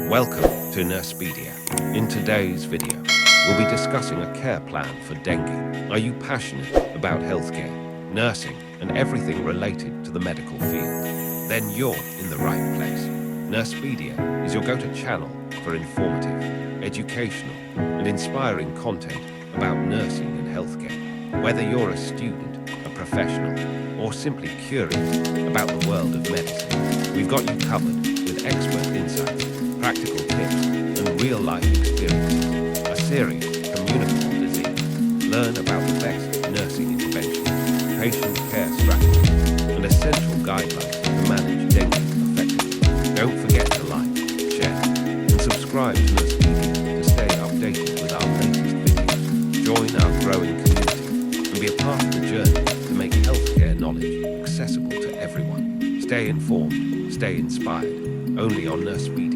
Welcome to Nursepedia. In today's video, we'll be discussing a care plan for dengue. Are you passionate about healthcare, nursing, and everything related to the medical field? Then you're in the right place. Nursepedia is your go-to channel for informative, educational, and inspiring content about nursing and healthcare. Whether you're a student, a professional, or simply curious about the world of medicine, we've got you covered with expert insights, practical tips, and real-life experiences. A serious communicable disease. Learn about the best nursing interventions, patient care strategies, and essential guidelines to manage dengue effectively. Don't forget to like, share, and subscribe to Nursepedia to stay updated with our latest videos. Join our growing community and be a part of the journey to make healthcare knowledge accessible to everyone. Stay informed, stay inspired, only on Nursepedia.